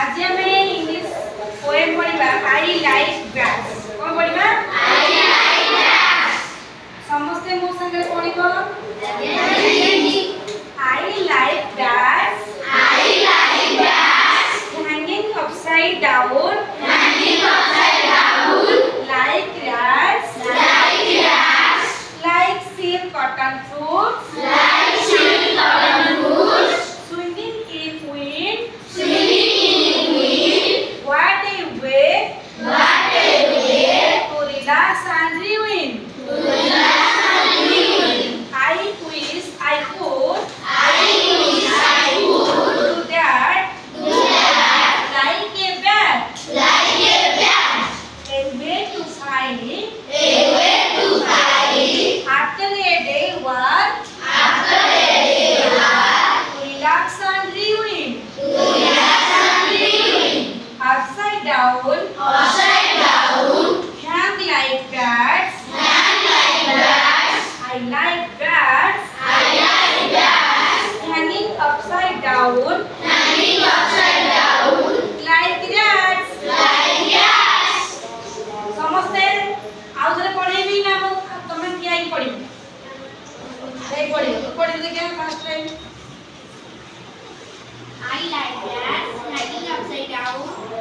आज आमे English poem पढ़िबा आई लाइक ग्रास। कोन पढ़िबा? I like grass. समस्त मो संगे पढ़िबो। I like grass. I like grass. Hanging upside down. Hanging upside down. Like grass. Like grass. Like silk cotton fruits. Like silk cotton fruits. Swinging in wind. Swinging in wind. What a way. What a way. To relax and rewind. To relax and rewind. I wish I could. I wish I could. Do that. Do that. Like a bat. Like a bat. A way to find it. A way to find it. After a day work. After a day work. To relax and rewind. To relax and rewind. Upside down. Upside down. Hang like bats. Hang like bats. I like bats. I like bats. Hanging upside down. Hanging upside down. Like rats. Like rats. समस्ते आउ थरे पढ़ेबी ना हम तमे किया ही पढ़ी नहीं पढ़ी पढ़ी देखिए first time I like rats, hanging upside down,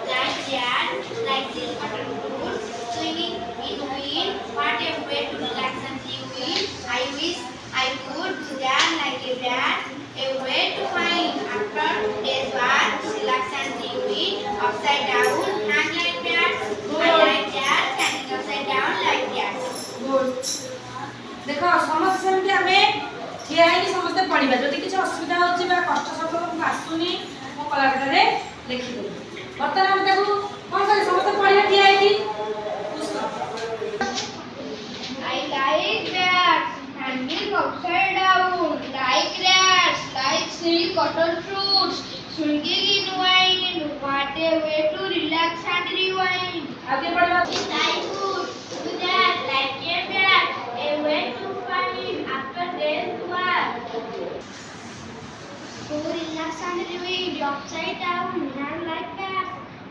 like rats, like silk cotton fruits, swinging in wind. What a way to relax and rewind. I wish I could do that like a rat. A way to find after day's work, relax and rewind. Upside down, hang like rats. I like rats, hanging upside down like rats. Good देखो समस्त सेमती हमें ठिया ही समस्त पढ़िबा जदि किछ असुविधा होची बा कष्ट शब्द को आसुनी मो कलाकटा रे लिखि दे बर्तमान हम देखू कोन करे समस्त पढ़िबा ठिया ही I like rats, hanging upside down, like rats, like silk cotton fruits, swinging in wind. What a way to relax and rewind. आगे पढ़िबा I could do that like a bat, a way to find after day's work. To relax and rewind, upside down, hang like that.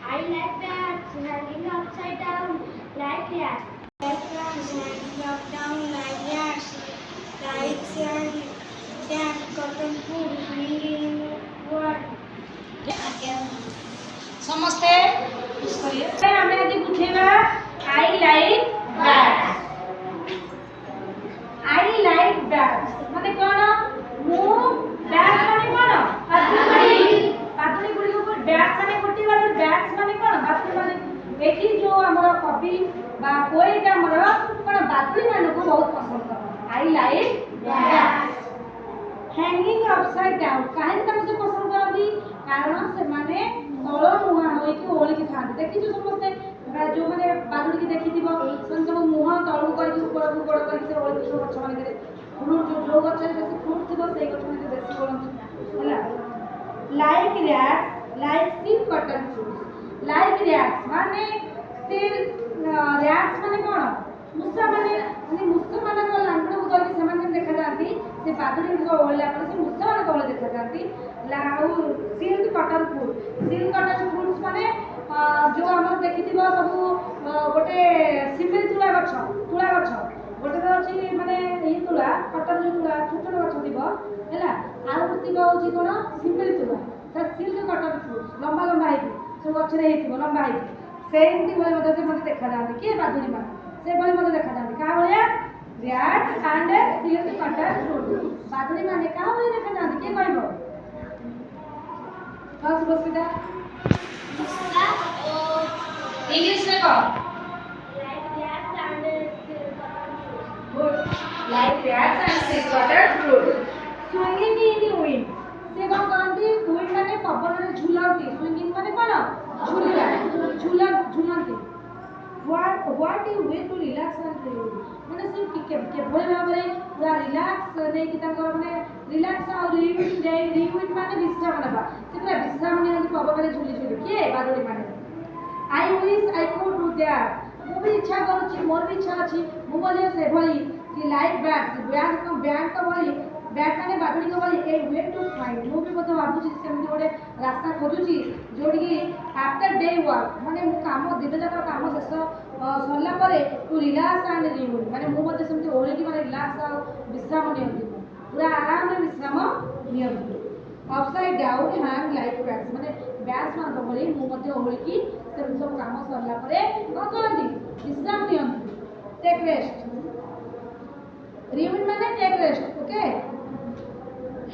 I like that, hanging upside down, like that. Like rats, hanging up down like rats. Like sand, cotton food, swinging in what? समस्ते करिए हमें आज पूछेबा I like bats I like bats माने कोन मु bats माने कोन पातुनी गुडी ऊपर बैट्स माने कोटी वाला बैट्स माने कोन बातुनी माने एठी जो हमर कॉपी बा पोएट हमर कोन बातुनी माने को बहुत पसंद कर आई like bats hanging upside down काहे त मुझे पसंद करबी कारण से माने तळ मुहा होई कि ओली कि थाते देखि जो समस्ते जो माने बादुड़ी की देखि दिबो सन सब मुहा तळु कर ऊपर गोड़ कर से ओली जो गछ माने करे फ्रूट जो गछ रे बेसी फ्रूट थिबो सेई गछ माने बेसी ओलम होला like rats like silk cotton fruits like rats माने सिल रैट्स माने कोन मुसा माने मुसा माने को लांगड़ को धरि सेमान देखा जाती से बादुड़ी को ओला पर से मुसा माने को देखा जाती लाउ सिल्क कॉटन फ्रूट्स माने जो हमर देखिथिबो सब गोटे सिमिल तुला गछ गोटे अछि माने ई तुला कॉटन जो तुला छोट गछ दिबो हैला आउ दिबो होची कोन सिमिल तुला त सिल्क कॉटन फ्रूट्स लंबा लंबा हेती सब गछ रे हेतिबो लंबा हेती सेमती बोले मते देखा जाती के बादुड़ी माने से बोले मते देखा जाती का बोले rats and silk cotton fruits बादुड़ी माने का बोले देखा जाती के कहबो हाँ सुबस्मिता इंग्लिश में कहो like rats and silk cotton fruit swinging in wind से कौन करती wind माने पवन रे झुलंती swinging माने कौन झुलिया झुलंती what you way to relax and rewind माने सिर्फ के भले भाबरे पूरा रिलैक्स नै कि तांकर माने रिलैक्स और रिविंड माने विश्राम नेबा से पूरा विश्राम नै कि पवन रे झुली के बादुड़ी माने I wish I could do that मु भी इच्छा करूची मोर भी इच्छा अछि मु बोले से भली कि लाइक बैट्स बैट को भली ବ୍ୟାଟ୍ ମାନେ ବାଦୁଡ଼ିଙ୍କ ଭଳି ଏ ୱେ ଟୁ ଫାଇଣ୍ଡ ମୁଁ ବି ମଧ୍ୟ ଭାବୁଛି ସେମିତି ଗୋଟେ ରାସ୍ତା ଖୋଜୁଛି ଯୋଉଠିକି ଆଫ୍ଟର ଡେ ୱାର୍କ ମାନେ ମୁଁ କାମ ଦିନ ଯାକ କାମ ଶେଷ ସରିଲା ପରେ ଟୁ ରିଲାକ୍ସ ଆଣ୍ଡ ରିୟୁନ୍ ମାନେ ମୁଁ ମଧ୍ୟ ସେମିତି ଓହଳିକି ମାନେ ରିଲାକ୍ସ ଆଉ ବିଶ୍ରାମ ନିଅନ୍ତି ପୁରା ଆରାମରେ ବିଶ୍ରାମ ନିଅନ୍ତି ଅପସାଇଡ୍ ଡାଉନ୍ ହ୍ୟାଙ୍ଗ ଲାଇକ୍ ବ୍ୟାଟ୍ସ ମାନେ ବ୍ୟାଟ୍ସ ମାନଙ୍କ ଭଳି ମୁଁ ମଧ୍ୟ ଓହଳିକି ସେମିତି ସବୁ କାମ ସରିଲା ପରେ କ'ଣ କରନ୍ତି ବିଶ୍ରାମ ନିଅନ୍ତି ଟେକ୍ ରେଷ୍ଟ ରିୟୁନ୍ ମାନେ take rest okay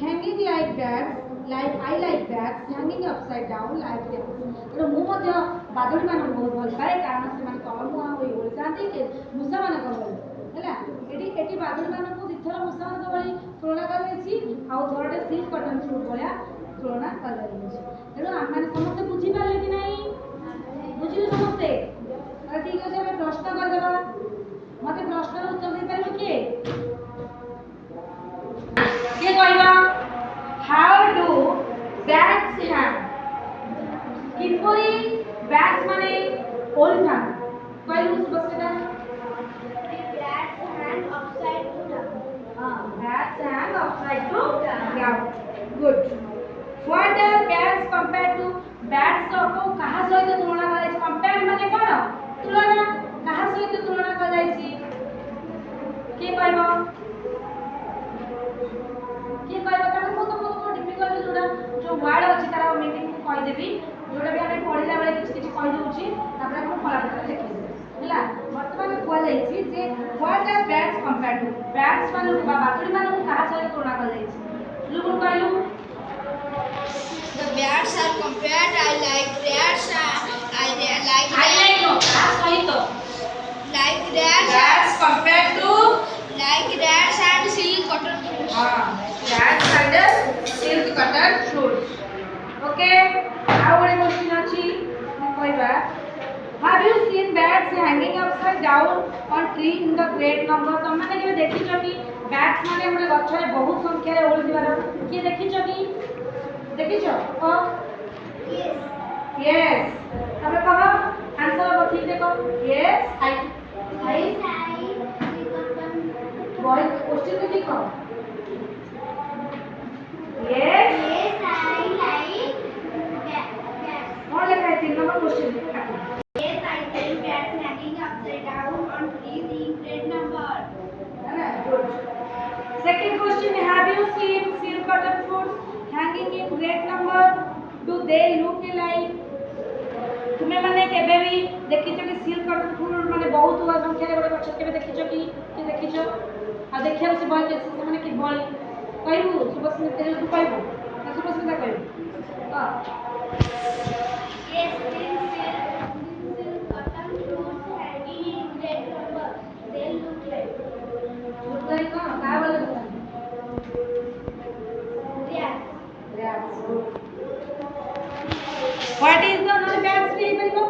hanging like that like I like that hanging upside down like that ତେଣୁ ମୁଁ ମଧ୍ୟ ବାଦୁଡ଼ି ମାନଙ୍କୁ ବହୁତ ଭଲ ପାଏ କାରଣ ସେମାନେ ତଳମୁହାଁ ହୋଇ ଓଳିଥାନ୍ତି ମୂଷାମାନଙ୍କ ଭଳି ହେଲା ଏଠି ବାଦୁଡ଼ି ମାନଙ୍କୁ ଦିଥର ମୂଷାମାନଙ୍କ ଭଳି ତୁଳନା କରାଯାଇଛି ଆଉ ଥରଟେ ସିଲ୍କ କଟନ ଫ୍ରୁଟ୍ ଭଳିଆ ତୁଳନା କରାଯାଇଛି ତେଣୁ ଆମେମାନେ ସମସ୍ତେ ବୁଝିପାରିଲେ କି ନାହିଁ ବୁଝିଲୁ ସମସ୍ତେ ଠିକ ଅଛି ଆମେ ପ୍ରଶ୍ନ କରିଦେବା ମତେ ପ୍ରଶ୍ନର ଉତ୍ତର ଦେଇପାରିବ କିଏ କିଏ କହିବ how do bats have କିପରି ବ୍ୟାଟ୍ସ ମାନେ ଓଳିଥାନ୍ତି କହିଲୁ ସୁଭଶ୍ରିତା Bats hang upside down. Bats hang upside to down good what are bats compared to bats को कहा सहित तुलना कराଯାଇଛି compare ମାନେ କ'ଣ ତୁଳନା କାହା ସହିତ ତୁଳନା କରାଯାଇଛି କିଏ କହିବ କାରଣ ମୁଁ ତମକୁ ଡିଫିକଲ୍ଟ ଯୋଉ ୱାର୍ଡ ଅଛି ତାର ମିନିଂ ମୁଁ କହିଦେବି ଯୋଉଟା ବି ଆମେ ପଢିଲା ବେଳେ କିଛି କହିଦେଉଛି ତାପରେ ଆପଣ ଫଳାଫଳ ଲେଖିଦେବେ ହେଲା ବର୍ତ୍ତମାନ କୁହାଯାଇଛି ଯେ what are bats compared to bats ମାନଙ୍କୁ ବା ବାଦୁଡ଼ି ମାନଙ୍କୁ କାହା ସହିତ ତୁଳନା କରାଯାଇଛି ଲୁଗୁନ କହିଲୁ The bats are compared. I like bats. I like no କାହା ସହିତ like bats. Bats compared to Like bats and silk cotton fruits. Bats and silk cotton fruits okay ଆଉ ଗୋଟେ क्वेश्चन ଅଛି କହିବା have you seen bats hanging upside down on tree in the great number ତମମାନେ କେବେ ଦେଖିଛ କି bats ମାନେ ଗୋଟେ ଗଛରେ ବହୁତ ସଂଖ୍ୟାରେ ଓଳିଥିବାର କିଏ ଦେଖିଛ କି ଦେଖିଛ yes ତମେ କହ ଆନ୍ସର ହବ ଠିକ ଦେଖ yes I boy क्वेश्चन को ठीक कहो yes और लिखा है 3 number question Yes, I see bats hanging upside down on trees in great number. है ना good second question have you seen silk cotton fruits hanging in great number do they look alike तुमे माने केबे भी देखिছো कि silk cotton fruit माने बहुत संख्या रे गछ केबे देखिছো कि देखिছো आ देखिया से भय के माने कि भय कहबू सुभस्मिता तेरे तू कहबू ना सुभस्मिता कहबू हां Yes, silk cotton fruits hanging in great number. They look like मुर्दाई का बोले yes. What is the no bats speak करिबो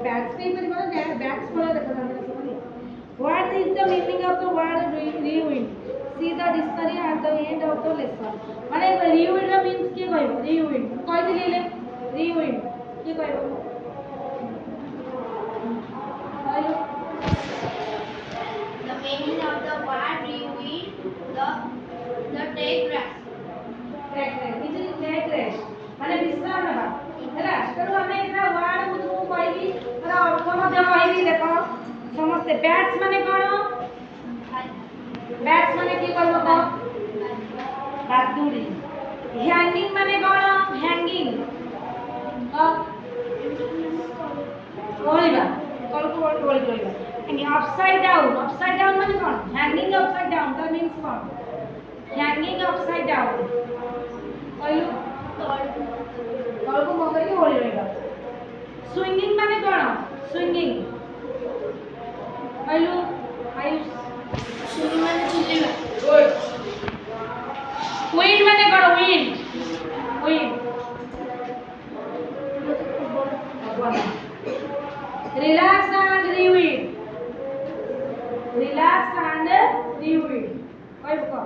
bats speak करिबो ना bats बोले देखो ना what is the meaning of the word rewind see the dictionary at the end of the lesson माने rewind रा means के कहबो rewind कहि दिले rewind के कहबो The meaning of the word rewind, the take rest. take rest माने विश्राम नेबा हैला तेणु आमे एकरा वर्ड मु कहबी तार अर्थ मध्ये कहबी देखो समस्त बैट्स माने कोन बैट्स माने की कहबो को बादुड़ी हैंगिंग माने कोन हैंगिंग ओलिबा कलको ओली ओलिबा एंड अपसाइड डाउन माने कोन hanging upside down that means कोन हैंगिंग अपसाइड डाउन कहलु कलको मगरी ओली ओलिबा स्विंगिंग माने कोन स्विंगिंग कहलु आयुष Swinging माने झूलना. गुड विंड माने कोन विंड रिलैक्स एंड रिवीड कहबो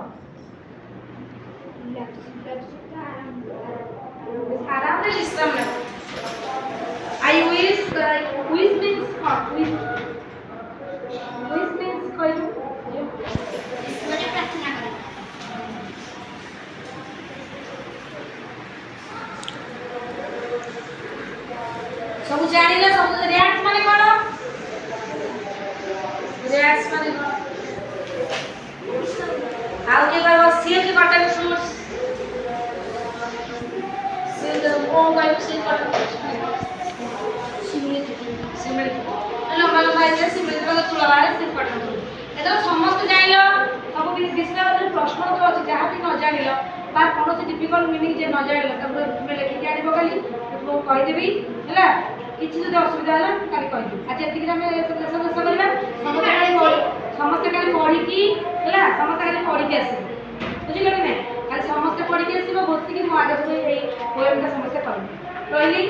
आराम से विश्राम ले I wish means what wish means कहलु माने प्रार्थना करा. ସବୁ ଜାଣିଲ ସବୁ ରିଆକ୍ଟ ମାନେ କଣ ରିଆକ୍ଟ ମାନେ କଣ ଆଉ କିଏ କହିବ ସିଲ୍କ କଟନ ଫ୍ରୁଟ୍ସ ସିଲ୍କ କୋଉ କହିବ ସିଲ୍କ କଟନ ସିମିଳି ଲମ୍ବା ଲମ୍ବା ହେଇଥାଏ ସିମିଳି ତୁଳା ବାହାରେ ସିଲ୍କ କଟନ ଫ୍ରୁଟ୍ସ ଏଥର ସମସ୍ତେ ଜାଣିଲ ସବୁ ବିଷୟରେ ପ୍ରଶ୍ନ ଉତ୍ତର ଅଛି ଯାହା ବି ନ ଜାଣିଲ ବା କୌଣସି ଡିଫିକଲ୍ଟ ମିନିଂ ଯେ ନ ଜାଣିଲ ତାକୁ ଲେଖିକି ଆଣିବ କାଲି ମୁଁ କହିଦେବି ହେଲା କିଛି ଯଦି ଅସୁବିଧା ହେଲା କାଲି କହିଦେବି ଆଜି ଏତିକି ଆମେ ଶେଷ କରିବା ସମସ୍ତେ କାଲି ପଢ଼ିକି ହେଲା ସମସ୍ତେ କାଲି ପଢ଼ିକି ଆସିବେ ବୁଝିଲ କି ନାହିଁ କାଲି ସମସ୍ତେ ପଢ଼ିକି ଆସିବ ବସିକି ମୁଁ ଆଗ ଏଇ ପୋଏମଟା ସମସ୍ତେ କହିବି ରହିଲି।